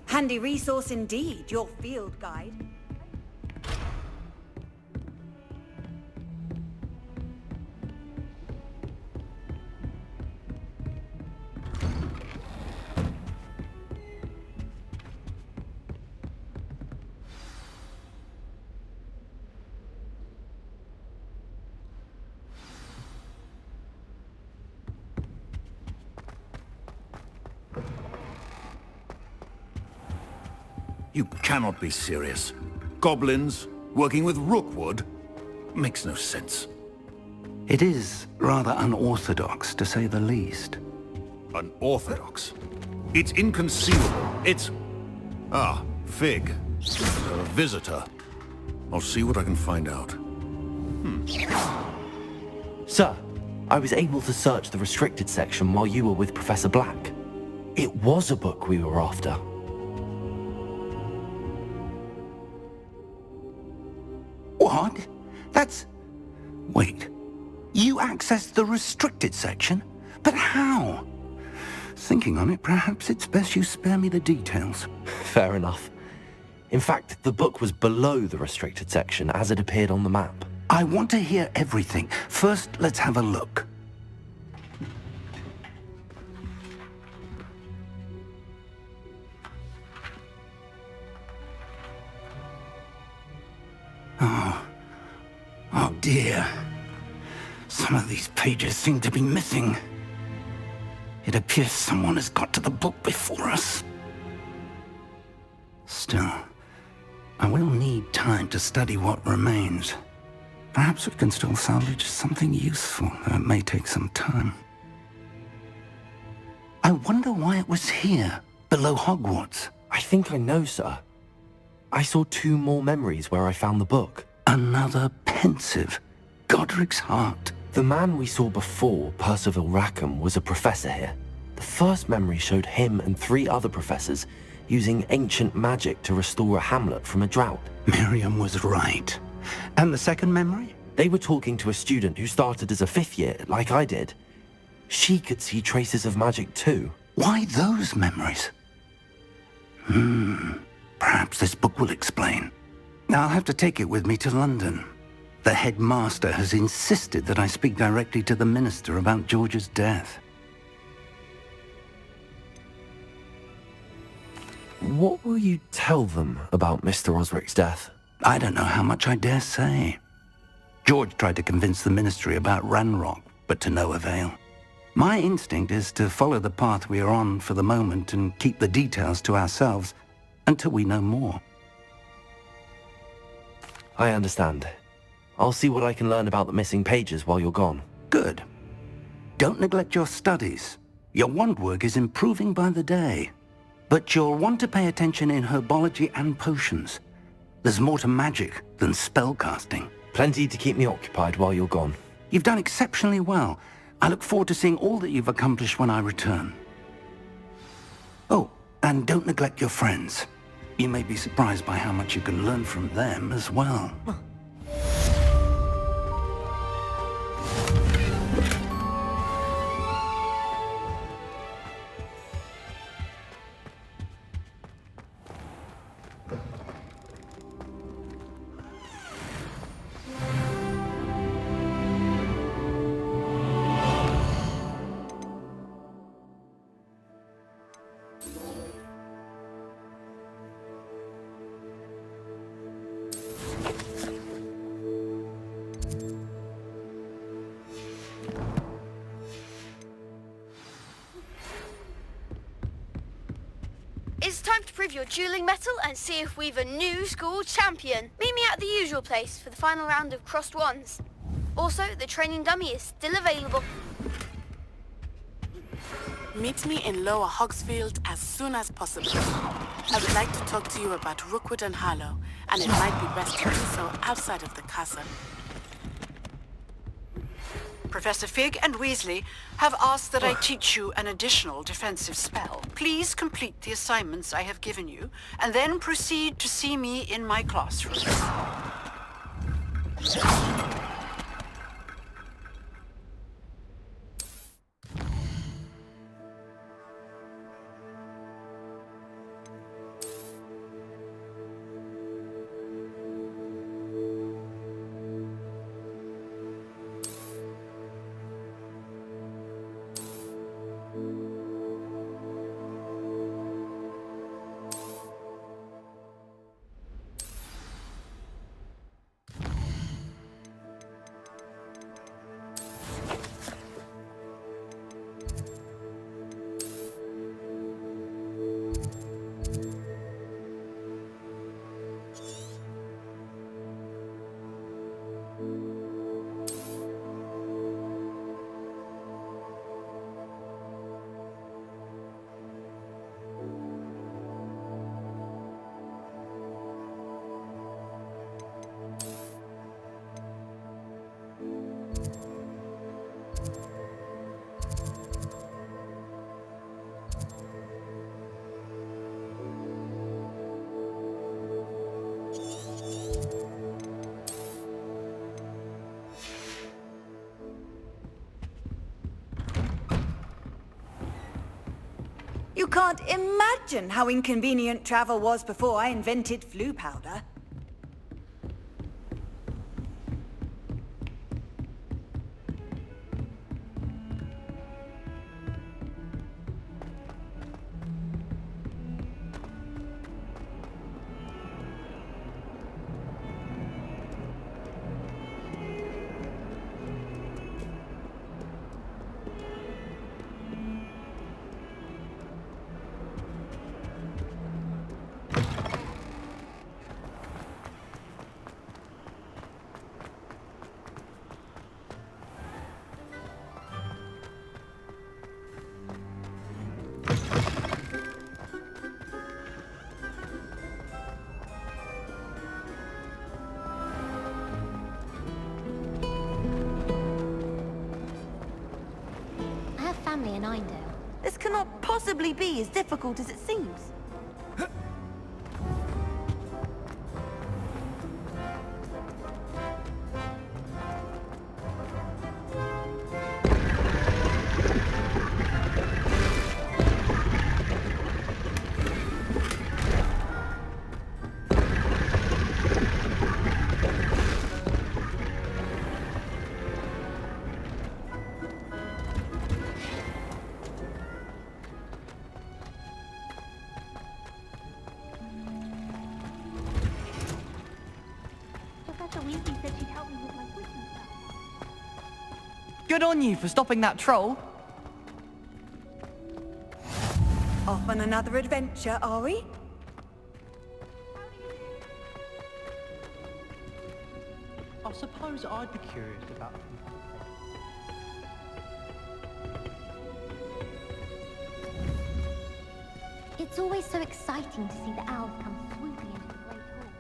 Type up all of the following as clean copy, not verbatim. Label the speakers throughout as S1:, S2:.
S1: Handy resource indeed, your field guide.
S2: You cannot be serious. Goblins working with Rookwood? Makes no sense.
S3: It is rather unorthodox, to say the least.
S2: Unorthodox? It's inconceivable. It's... Ah, Fig. A visitor. I'll see what I can find out.
S4: Sir, I was able to search the restricted section while you were with Professor Black. It was a book we were after.
S3: What? That's... Wait. You accessed the restricted section? But how? Thinking on it, perhaps it's best you spare me the details.
S4: Fair enough. In fact, the book was below the restricted section as it appeared on the map.
S3: I want to hear everything. First, let's have a look. Oh dear. Some of these pages seem to be missing. It appears someone has got to the book before us. Still, I will need time to study what remains. Perhaps we can still salvage something useful, though it may take some time. I wonder why it was here, below Hogwarts.
S4: I think I know, sir. I saw 2 more memories where I found the book.
S3: Another pensive. Godric's heart.
S4: The man we saw before, Percival Rackham, was a professor here. The first memory showed him and 3 other professors using ancient magic to restore a hamlet from a drought.
S3: Miriam was right. And the second memory?
S4: They were talking to a student who started as a 5th year, like I did. She could see traces of magic too.
S3: Why those memories? Perhaps this book will explain. I'll have to take it with me to London. The headmaster has insisted that I speak directly to the minister about George's death.
S4: What will you tell them about Mr. Osric's death?
S3: I don't know how much I dare say. George tried to convince the ministry about Ranrock, but to no avail. My instinct is to follow the path we are on for the moment and keep the details to ourselves until we know more.
S4: I understand. I'll see what I can learn about the missing pages while you're gone.
S3: Good. Don't neglect your studies. Your wand work is improving by the day. But you'll want to pay attention in herbology and potions. There's more to magic than spellcasting.
S4: Plenty to keep me occupied while you're gone.
S3: You've done exceptionally well. I look forward to seeing all that you've accomplished when I return. Oh, and don't neglect your friends. You may be surprised by how much you can learn from them as well.
S5: prove your dueling mettle and see if we've a new school champion. Meet me at the usual place for the final round of crossed wands. Also, the training dummy is still available.
S6: Meet me in Lower Hogsfield as soon as possible. I would like to talk to you about Rookwood and Harlow, and it might be best to do so outside of the castle.
S7: Professor Fig and Weasley have asked that I teach you an additional defensive spell. Please complete the assignments I have given you, and then proceed to see me in my classroom.
S1: You can't imagine how inconvenient travel was before I invented flu powder.
S8: Family in Eindale. This cannot possibly be as difficult as it seems.
S9: Good on you for stopping that troll.
S1: Off on another adventure, are we?
S9: I suppose I'd be curious about them.
S8: It's always so exciting to see the owls come swooping into the Great Hall.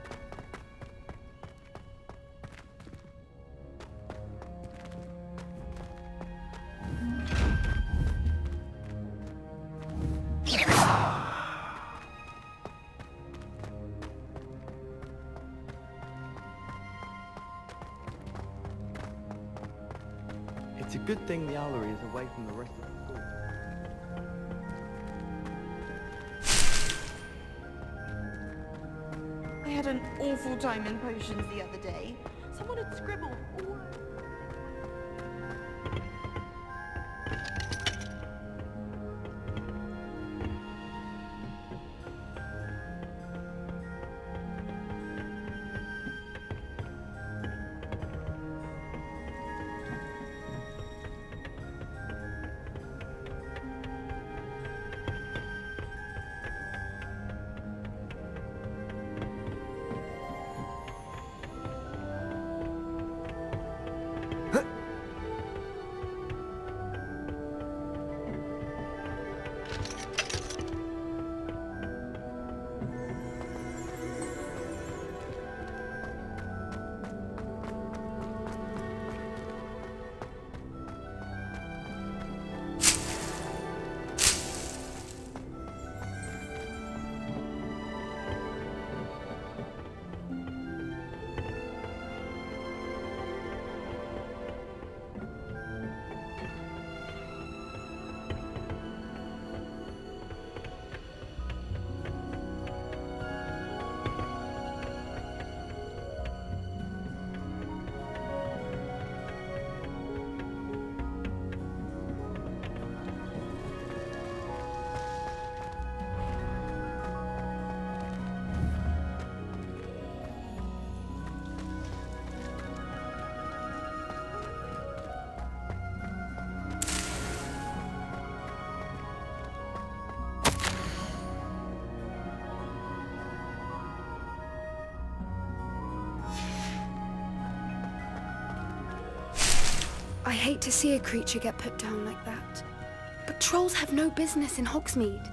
S10: It's a good thing the owlery is away from the rest of the school.
S11: I had an awful time in potions the other day. Someone had scribbled all over.
S12: I hate to see a creature get put down like that. But trolls have no business in Hogsmeade.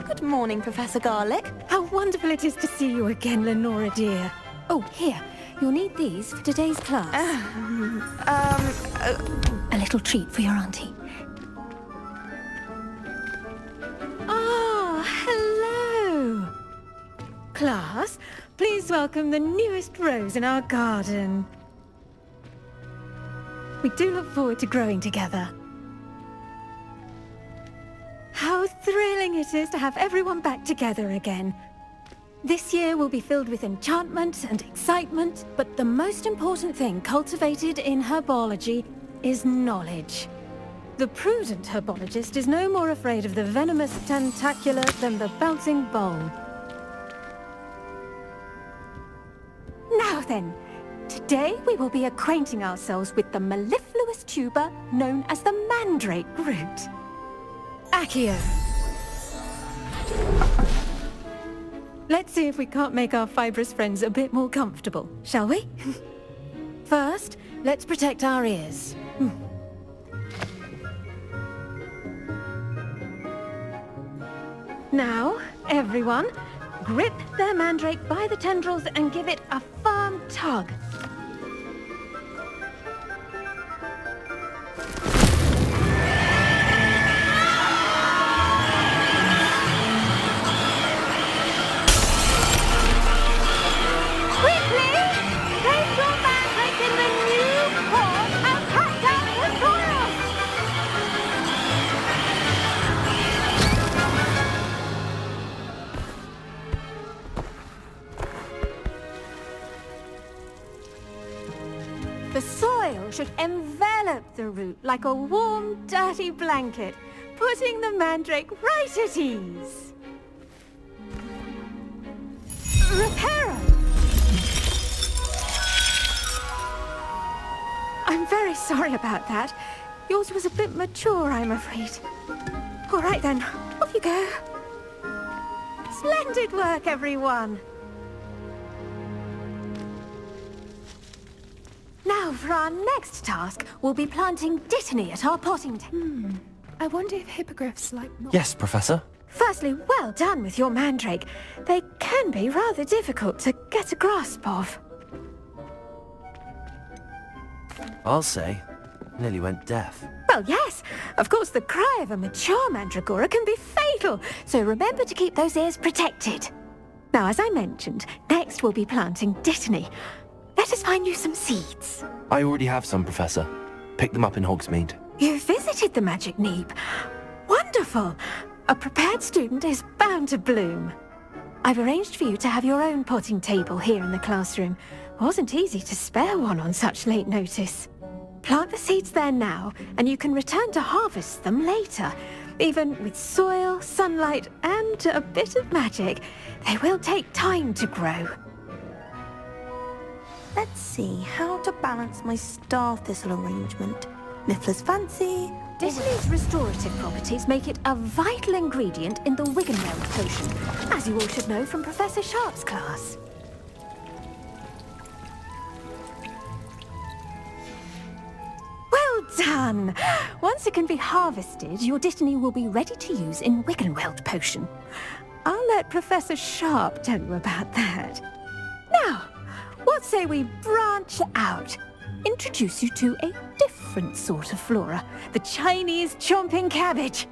S8: Good morning, Professor Garlick. How wonderful it is to see you again, Lenora dear. Oh, here. You'll need these for today's class. A little treat for your auntie. Ah, hello. Class, please welcome the newest rose in our garden. We do look forward to growing together. How thrilling it is to have everyone back together again. This year will be filled with enchantment and excitement, but the most important thing cultivated in herbology is knowledge. The prudent herbologist is no more afraid of the venomous tentacula than the bouncing bowl. Now then, today we will be acquainting ourselves with the mellifluous tuber known as the mandrake root. Accio. Let's see if we can't make our fibrous friends a bit more comfortable, shall we? First, let's protect our ears. Now, everyone, grip their mandrake by the tendrils and give it a firm tug. The soil should envelop the root like a warm, dirty blanket, putting the mandrake right at ease. Reparo! I'm very sorry about that. Yours was a bit mature, I'm afraid. All right then, off you go. Splendid work, everyone. Now, for our next task, we'll be planting dittany at our potting table.
S12: I wonder if hippogriffs like...
S4: Yes, Professor.
S8: Firstly, well done with your mandrake. They can be rather difficult to get a grasp of.
S4: I'll say. Nearly went deaf.
S8: Well, yes. Of course, the cry of a mature mandragora can be fatal, so remember to keep those ears protected. Now, as I mentioned, next we'll be planting dittany. Let us find you some seeds.
S4: I already have some, Professor. Pick them up in Hogsmeade.
S8: You visited the Magic Neep. Wonderful. A prepared student is bound to bloom. I've arranged for you to have your own potting table here in the classroom. Wasn't easy to spare one on such late notice. Plant the seeds there now, and you can return to harvest them later. Even with soil, sunlight, and a bit of magic, they will take time to grow.
S13: Let's see how to balance my star thistle arrangement. Niffler's fancy.
S8: Dittany's restorative properties make it a vital ingredient in the Wiggenweld potion, as you all should know from Professor Sharp's class. Well done! Once it can be harvested, your dittany will be ready to use in Wiggenweld potion. I'll let Professor Sharp tell you about that. Now, what say we branch out? Introduce you to a different sort of flora, the Chinese chomping cabbage.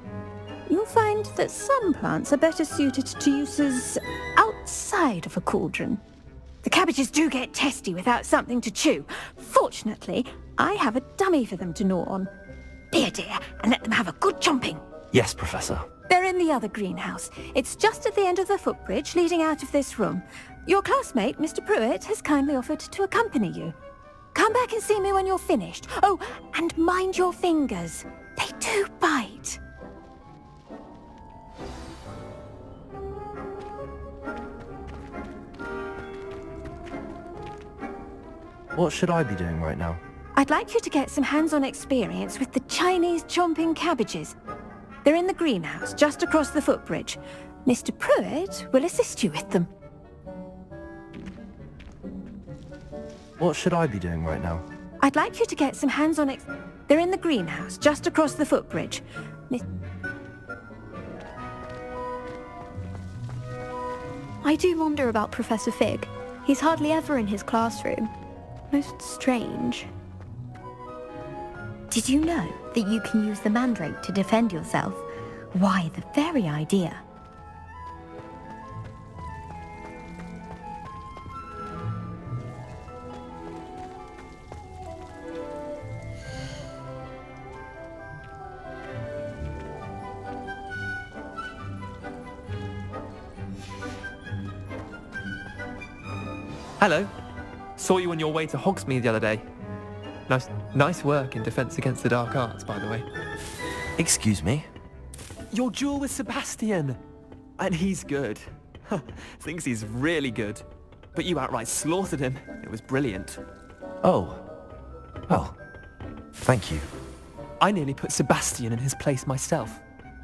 S8: You'll find that some plants are better suited to uses outside of a cauldron. The cabbages do get testy without something to chew. Fortunately, I have a dummy for them to gnaw on. Be a dear and let them have a good chomping.
S4: Yes, Professor.
S8: They're in the other greenhouse. It's just at the end of the footbridge leading out of this room. Your classmate, Mr. Pruitt, has kindly offered to accompany you. Come back and see me when you're finished. Oh, and mind your fingers. They do bite.
S4: What should I be doing right now?
S8: I'd like you to get some hands-on experience with the Chinese chomping cabbages. They're in the greenhouse, just across the footbridge. Mr. Pruitt will assist you with them.
S4: What should I be doing right now?
S8: I'd like you to get some hands-on They're in the greenhouse, just across the footbridge.
S12: I do wonder about Professor Fig. He's hardly ever in his classroom. Most strange.
S14: Did you know that you can use the mandrake to defend yourself? Why, the very idea.
S15: Hello. Saw you on your way to Hogsmeade the other day. Nice work in Defense Against the Dark Arts, by the way.
S4: Excuse me?
S15: Your duel with Sebastian! And he's good. Thinks he's really good. But you outright slaughtered him. It was brilliant.
S4: Oh. Well, thank you.
S15: I nearly put Sebastian in his place myself.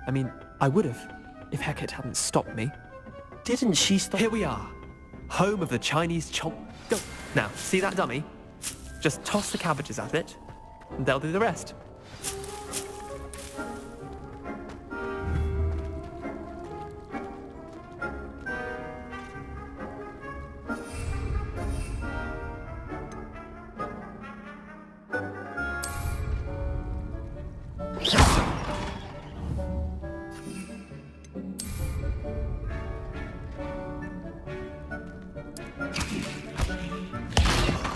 S15: I mean, I would have, if Hecate hadn't stopped me.
S4: Didn't she stop?
S15: Here we are. Home of the Chinese chomp... Go. Now, see that dummy? Just toss the cabbages at it, and they'll do the rest.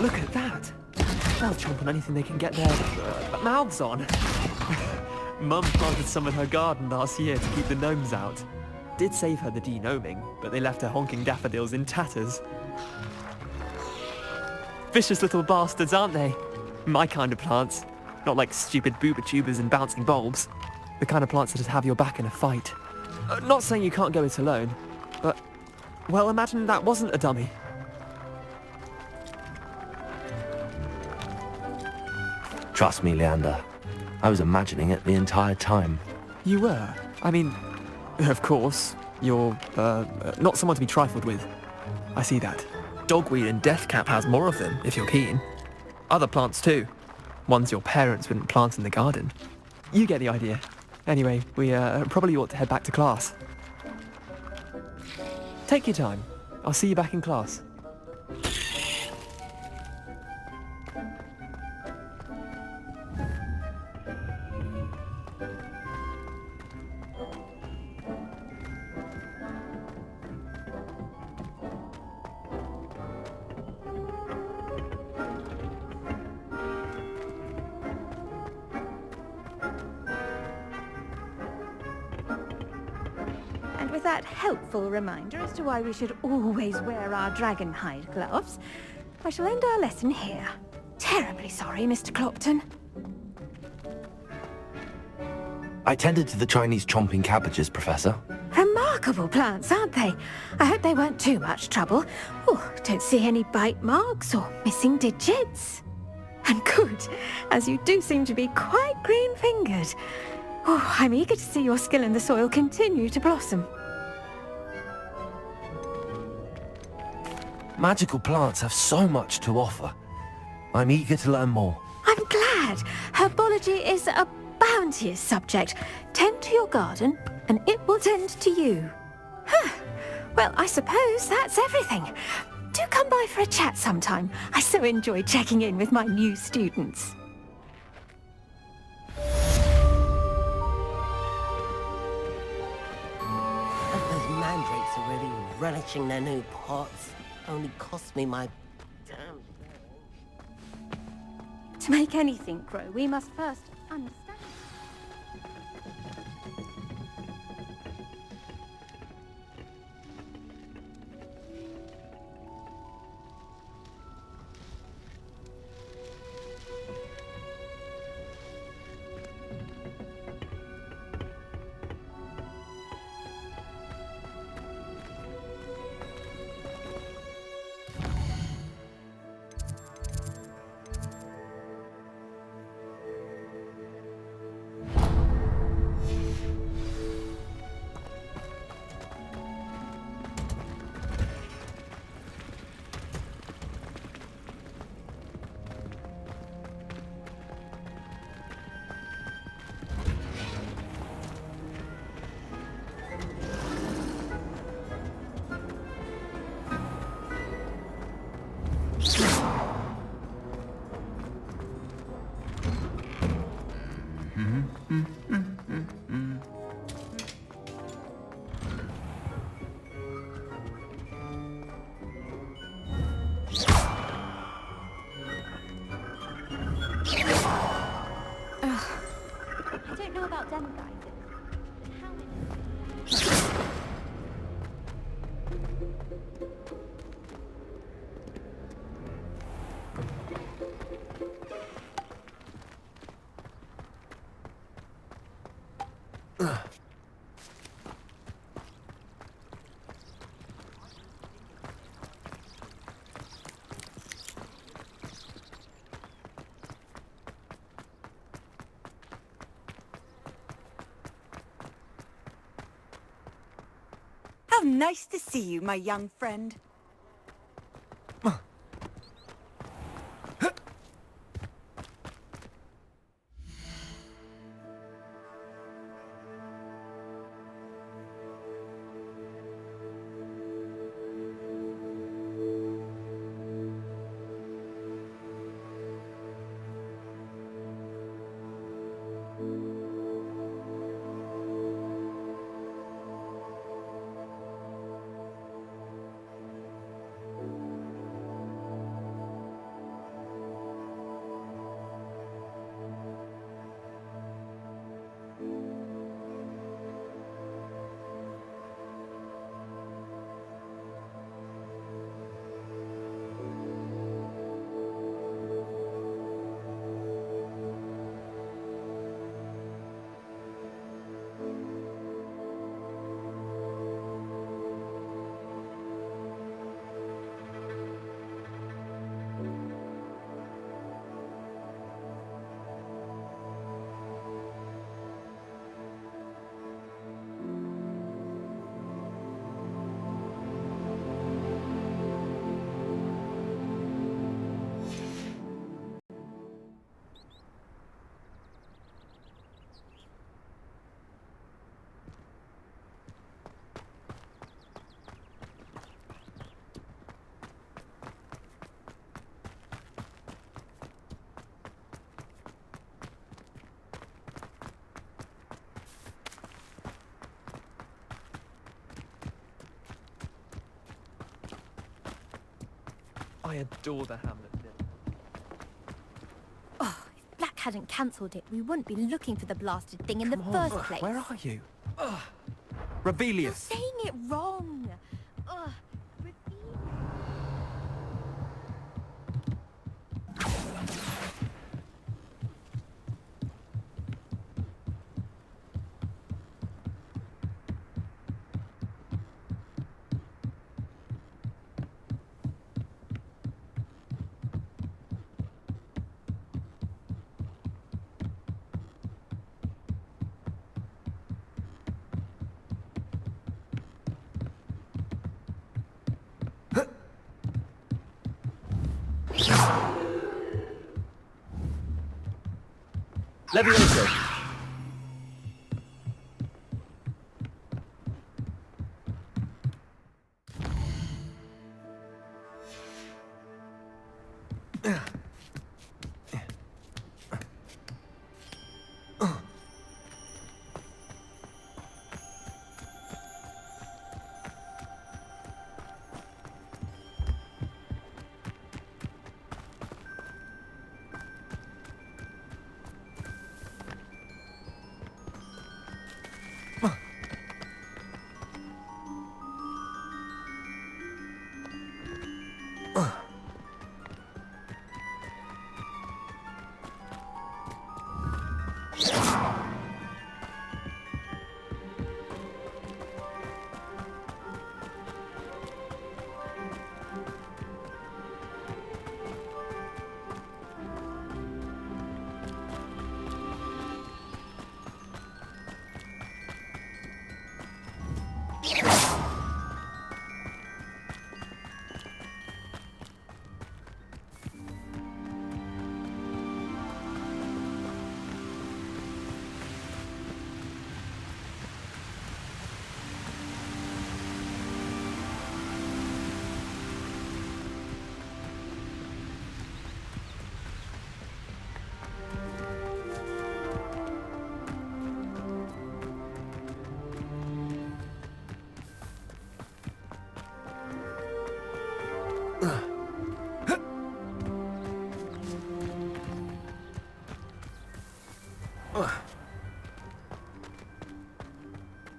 S15: Look at that! They'll chomp on anything they can get their mouths on. Mum planted some in her garden last year to keep the gnomes out. Did save her the de-gnoming, but they left her honking daffodils in tatters. Vicious little bastards, aren't they? My kind of plants. Not like stupid booba tubers and bouncing bulbs. The kind of plants that'd have your back in a fight. Not saying you can't go it alone, but... well, imagine that wasn't a dummy.
S4: Trust me, Leander. I was imagining it the entire time.
S15: You were? I mean, of course, you're, not someone to be trifled with. I see that. Dogweed and deathcap has more of them, if you're keen. Other plants too. Ones your parents wouldn't plant in the garden. You get the idea. Anyway, we probably ought to head back to class. Take your time. I'll see you back in class.
S8: And with that helpful reminder as to why we should always wear our dragon hide gloves, I shall end our lesson here. Terribly sorry, Mr. Clopton.
S4: I tended to the Chinese chomping cabbages, Professor.
S8: Remarkable plants, aren't they? I hope they weren't too much trouble. Oh, don't see any bite marks or missing digits. And good, as you do seem to be quite green-fingered. Oh, I'm eager to see your skill in the soil continue to blossom.
S4: Magical plants have so much to offer. I'm eager to learn more.
S8: I'm glad. Herbology is a bounteous subject. Tend to your garden, and it will tend to you. Huh. Well, I suppose that's everything. Do come by for a chat sometime. I so enjoy checking in with my new students.
S16: Those mandrakes are really relishing their new pots. Only cost me my damn...
S8: To make anything grow, we must first understand.
S14: I don't know about them guys, but how
S1: How nice to see you, my young friend.
S15: I adore the Hamlet bit.
S14: Oh, if Black hadn't cancelled it, we wouldn't be looking for the blasted thing in the first place.
S15: Where are you? Rebellious.
S14: You're saying it wrong. Ugh.
S4: Levioso.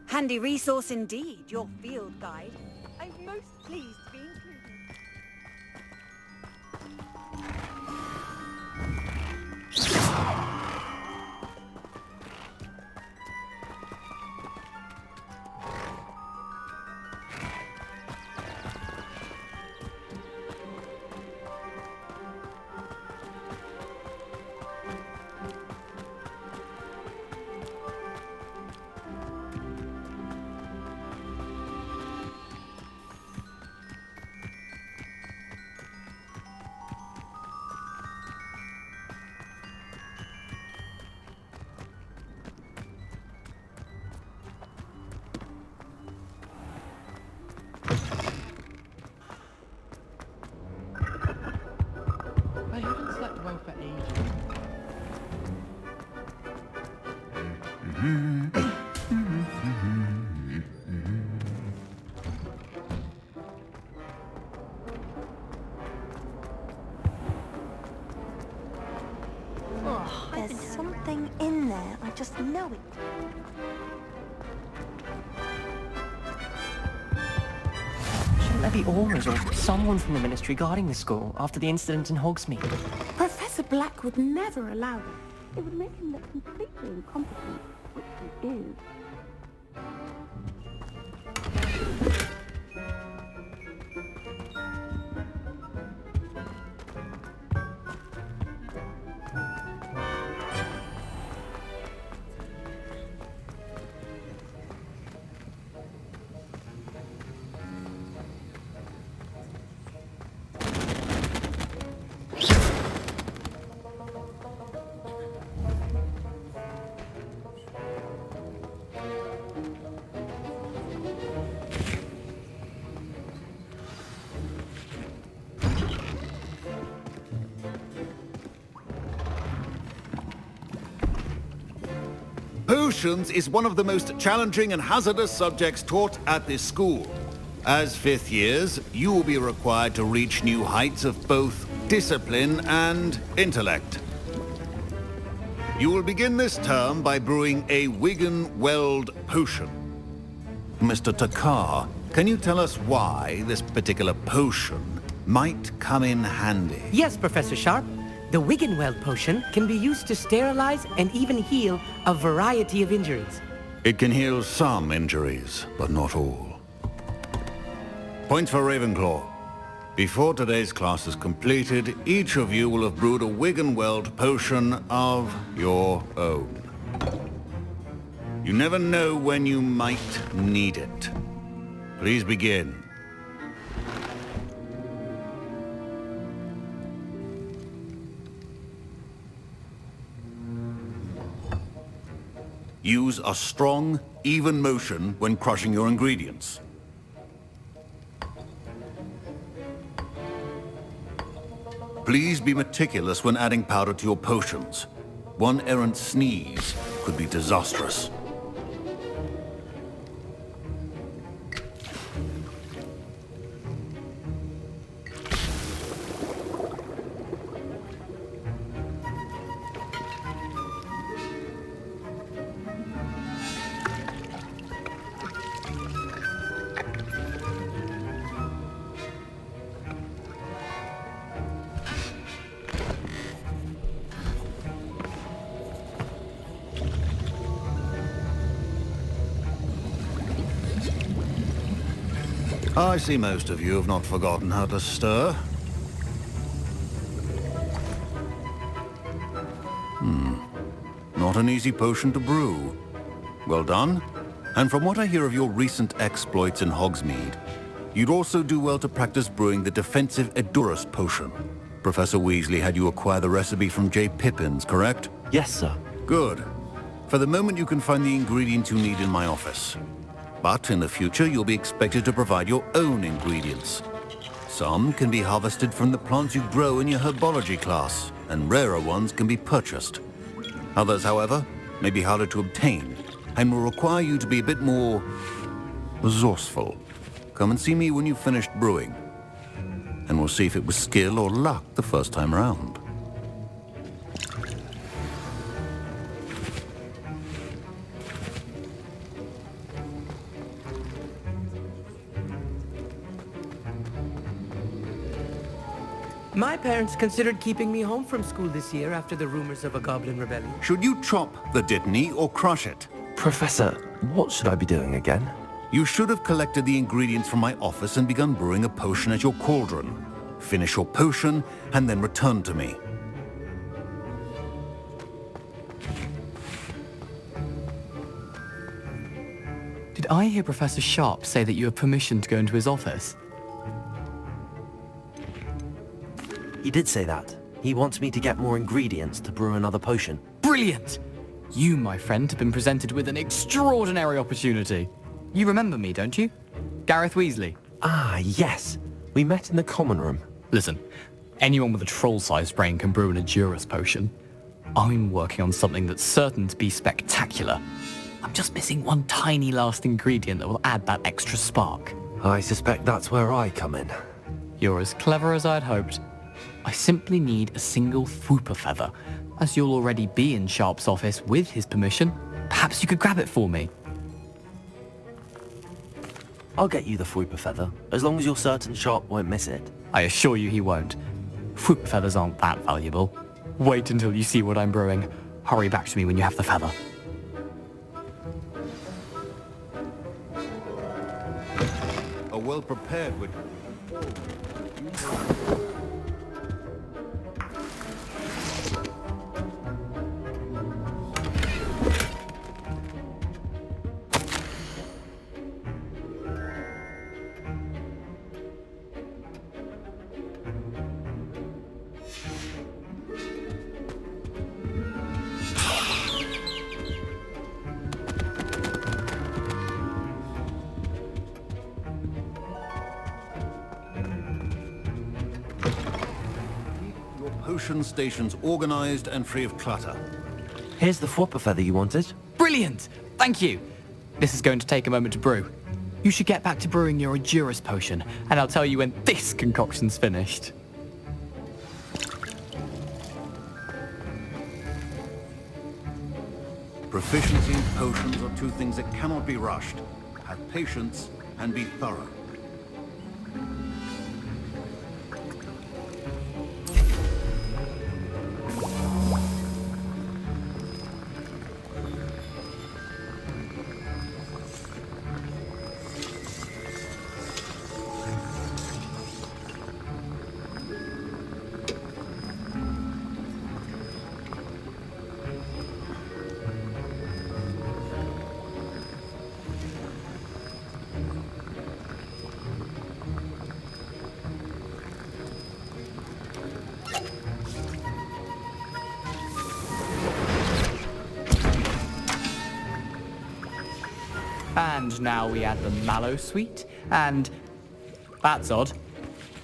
S1: Handy resource indeed, your field guide. I'm most pleased to be included.
S9: I haven't slept well for ages.
S13: There's something in there. I just know it.
S17: Shouldn't there be auras or someone from the ministry guarding the school after the incident in Hogsmeade?
S6: Professor Black would never allow it. It would make him look completely incompetent, which he is.
S2: Potions is one of the most challenging and hazardous subjects taught at this school. As fifth years, you will be required to reach new heights of both discipline and intellect. You will begin this term by brewing a Wiggenweld potion. Mr. Takar, can you tell us why this particular potion might come in handy?
S18: Yes, Professor Sharp. The Wiggenweld potion can be used to sterilize and even heal a variety of injuries.
S2: It can heal some injuries, but not all. Point for Ravenclaw. Before today's class is completed, each of you will have brewed a Wiggenweld potion of your own. You never know when you might need it. Please begin. Use a strong, even motion when crushing your ingredients. Please be meticulous when adding powder to your potions. One errant sneeze could be disastrous. I see most of you have not forgotten how to stir. Not an easy potion to brew. Well done. And from what I hear of your recent exploits in Hogsmeade, you'd also do well to practice brewing the defensive Edurus potion. Professor Weasley had you acquire the recipe from J. Pippins, correct?
S4: Yes, sir.
S2: Good. For the moment, you can find the ingredients you need in my office. But in the future, you'll be expected to provide your own ingredients. Some can be harvested from the plants you grow in your herbology class, and rarer ones can be purchased. Others, however, may be harder to obtain, and will require you to be a bit more resourceful. Come and see me when you've finished brewing, and we'll see if it was skill or luck the first time around.
S18: My parents considered keeping me home from school this year after the rumors of a goblin rebellion.
S2: Should you chop the Dittany or crush it?
S4: Professor, what should I be doing again?
S2: You should have collected the ingredients from my office and begun brewing a potion at your cauldron. Finish your potion and then return to me.
S19: Did I hear Professor Sharp say that you have permission to go into his office?
S4: He did say that. He wants me to get more ingredients to brew another potion.
S19: Brilliant! You, my friend, have been presented with an extraordinary opportunity. You remember me, don't you? Gareth Weasley.
S4: Ah, yes. We met in the common room.
S19: Listen, anyone with a troll-sized brain can brew an Edurus potion. I'm working on something that's certain to be spectacular. I'm just missing one tiny last ingredient that will add that extra spark.
S4: I suspect that's where I come in.
S19: You're as clever as I'd hoped. I simply need a single Fwooper feather. As you'll already be in Sharp's office with his permission, perhaps you could grab it for me.
S4: I'll get you the Fwooper feather, as long as you're certain Sharp won't miss it.
S19: I assure you he won't. Fwooper feathers aren't that valuable. Wait until you see what I'm brewing. Hurry back to me when you have the feather.
S2: A well-prepared witch. Potion stations organized and free of clutter.
S4: Here's the Fwooper feather you wanted.
S19: Brilliant! Thank you! This is going to take a moment to brew. You should get back to brewing your Edurus potion, and I'll tell you when this concoction's finished.
S2: Proficiency in potions are two things that cannot be rushed. Have patience and be thorough.
S19: And now we add the mallow sweet, and... That's odd.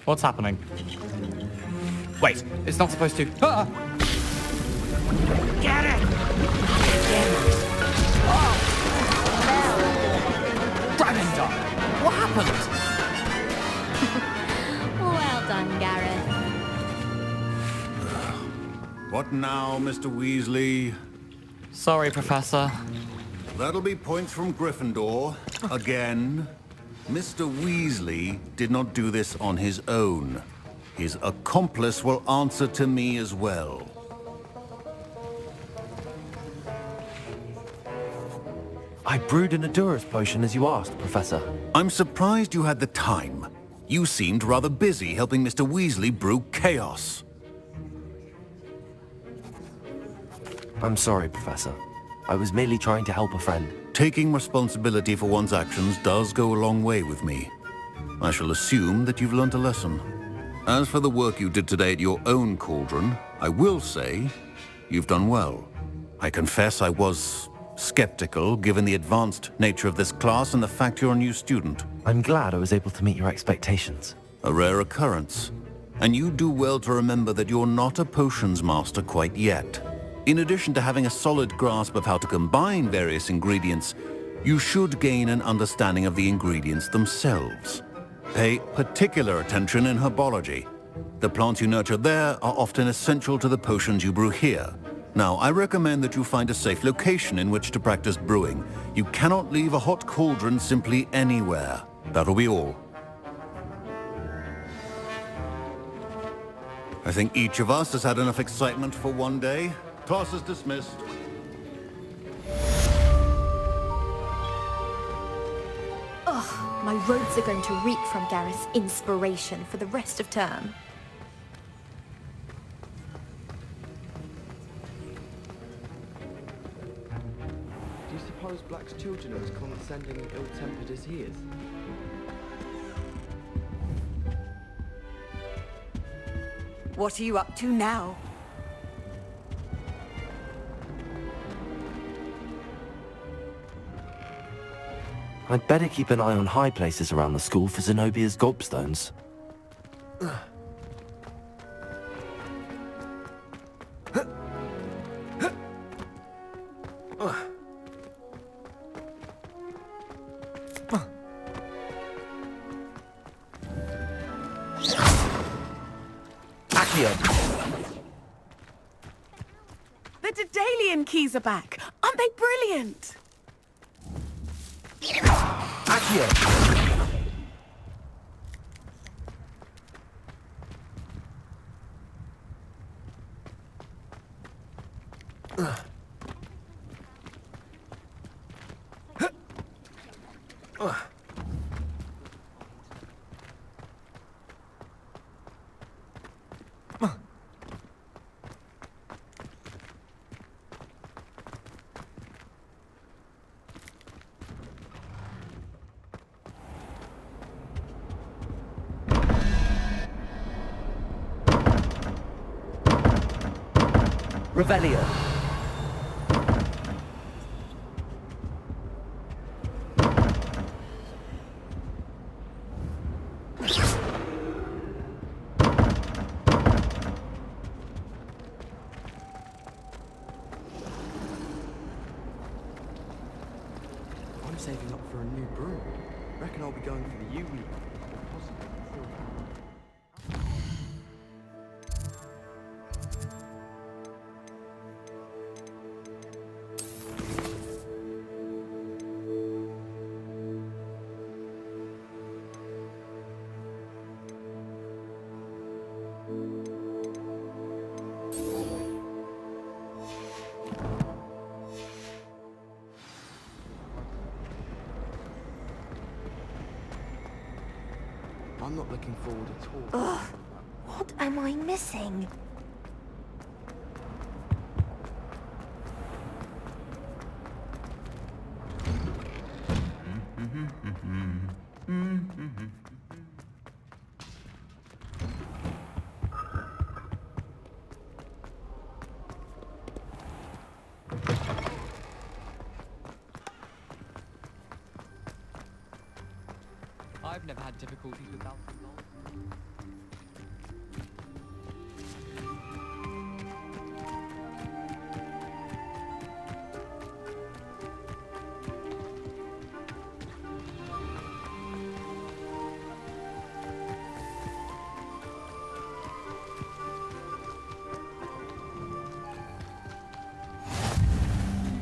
S19: What's happening? Wait, it's not supposed to... Ah!
S18: Get it!
S19: Gravendar! What happened?
S14: Well done, Gareth.
S2: What now, Mr. Weasley?
S19: Sorry, Professor.
S2: That'll be points from Gryffindor. Again. Mr. Weasley did not do this on his own. His accomplice will answer to me as well.
S4: I brewed an Edurus potion as you asked, Professor.
S2: I'm surprised you had the time. You seemed rather busy helping Mr. Weasley brew chaos.
S4: I'm sorry, Professor. I was merely trying to help a friend.
S2: Taking responsibility for one's actions does go a long way with me. I shall assume that you've learnt a lesson. As for the work you did today at your own cauldron, I will say you've done well. I confess I was skeptical given the advanced nature of this class and the fact you're a new student.
S4: I'm glad I was able to meet your expectations.
S2: A rare occurrence. And you do well to remember that you're not a potions master quite yet. In addition to having a solid grasp of how to combine various ingredients, you should gain an understanding of the ingredients themselves. Pay particular attention in herbology. The plants you nurture there are often essential to the potions you brew here. Now, I recommend that you find a safe location in which to practice brewing. You cannot leave a hot cauldron simply anywhere. That'll be all. I think each of us has had enough excitement for one day. Class is dismissed.
S14: Ugh, my robes are going to reek from Gareth's inspiration for the rest of term.
S10: Do you suppose Black's children are as condescending and ill-tempered as he is?
S1: What are you up to now?
S4: I'd better keep an eye on high places around the school for Zenobia's gobstones.
S6: The Daedalian keys are back. Aren't they brilliant?
S18: Revelio.
S10: I'm saving up for a new broom. Reckon I'll be going for the U-Week. Or possibly the silver. I'm not looking forward at all.
S14: Ugh, what am I missing?
S19: I've never had difficulties with that.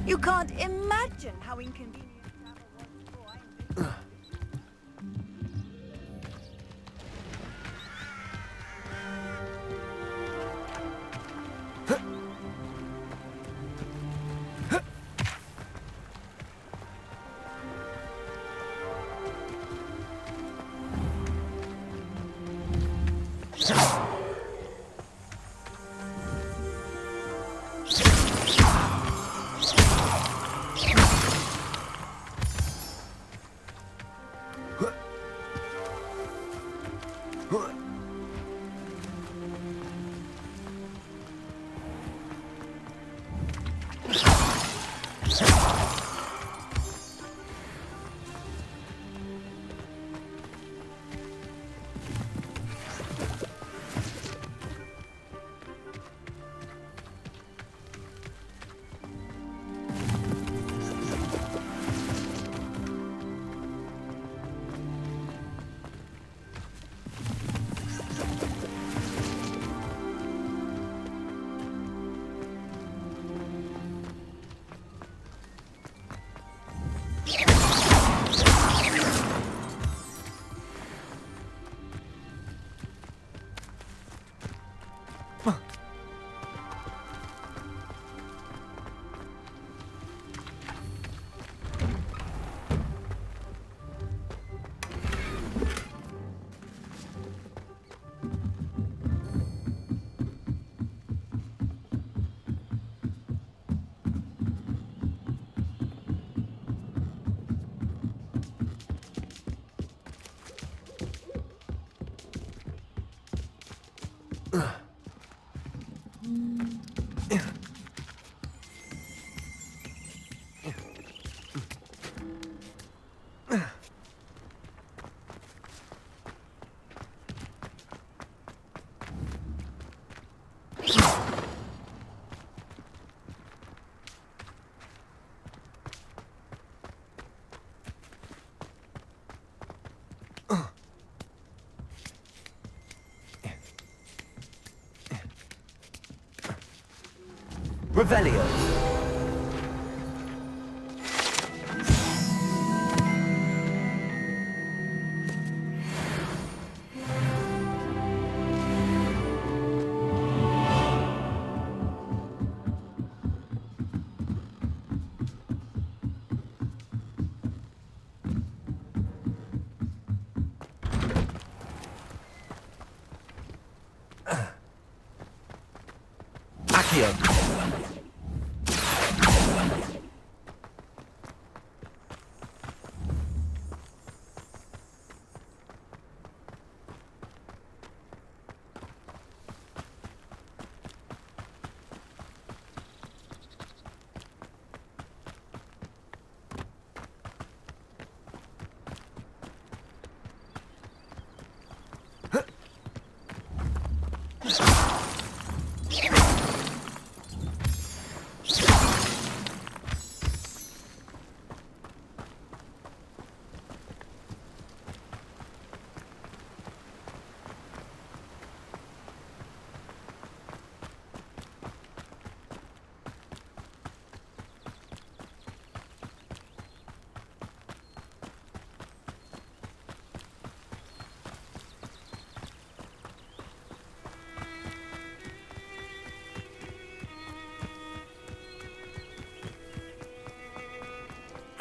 S1: You can't imagine how inconvenient travel was before I invented.
S18: Revelio. Accio.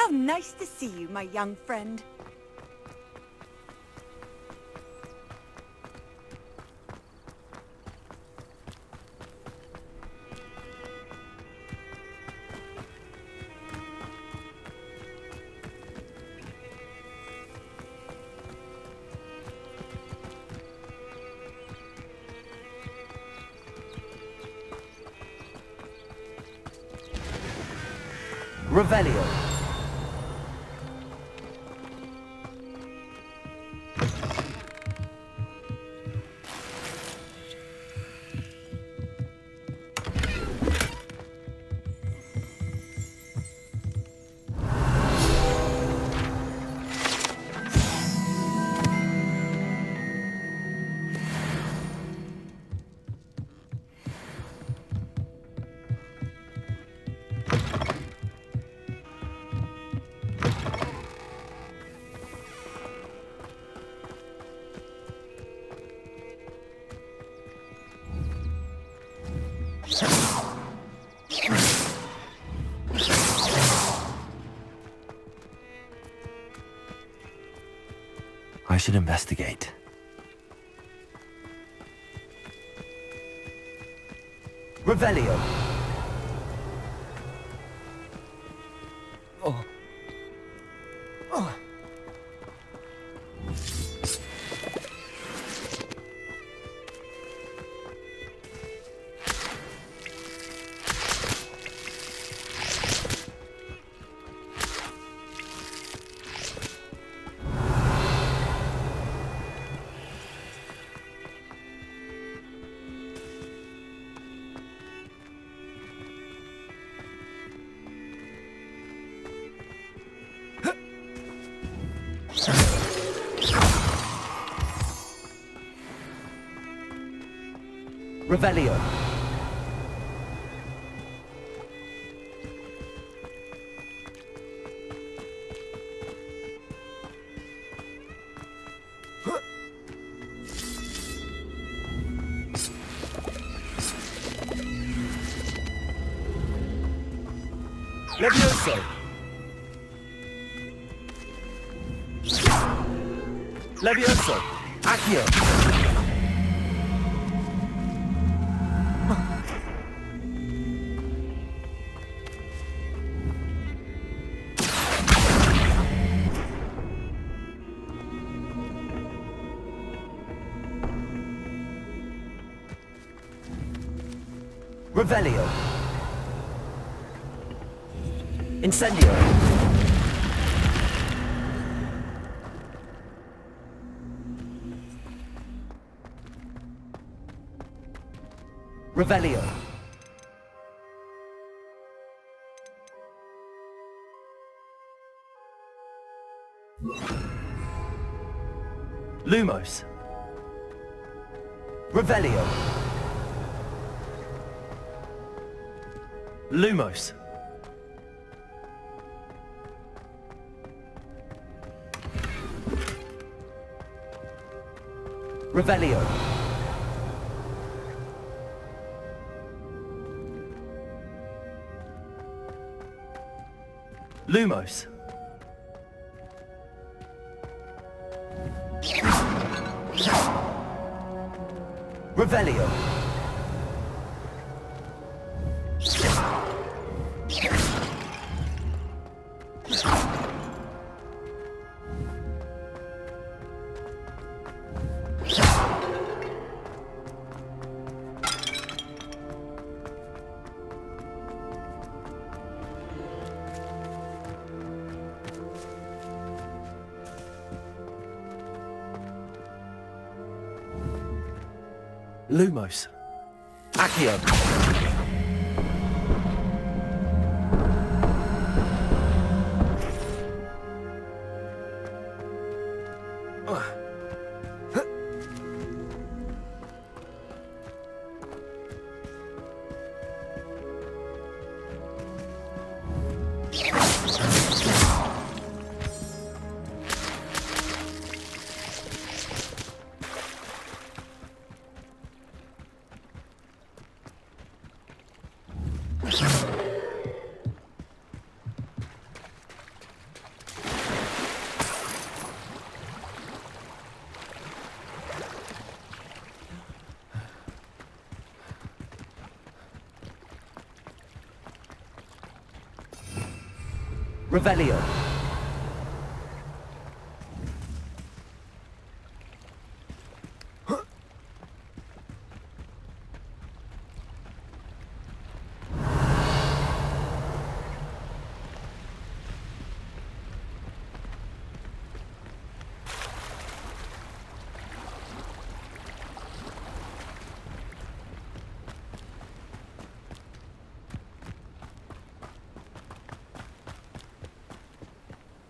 S1: How nice to see you, my young friend.
S18: Revelio.
S4: I should investigate.
S18: Revelio.
S15: Oh. Oh.
S18: Revelio.
S15: Levioso. Levioso.
S18: Accio. Revelio. Incendio. Revelio. Lumos. Revelio.
S4: Lumos. Revelio. Lumos. Revelio. Lumos. Accio. Revelio.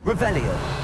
S4: Revelio.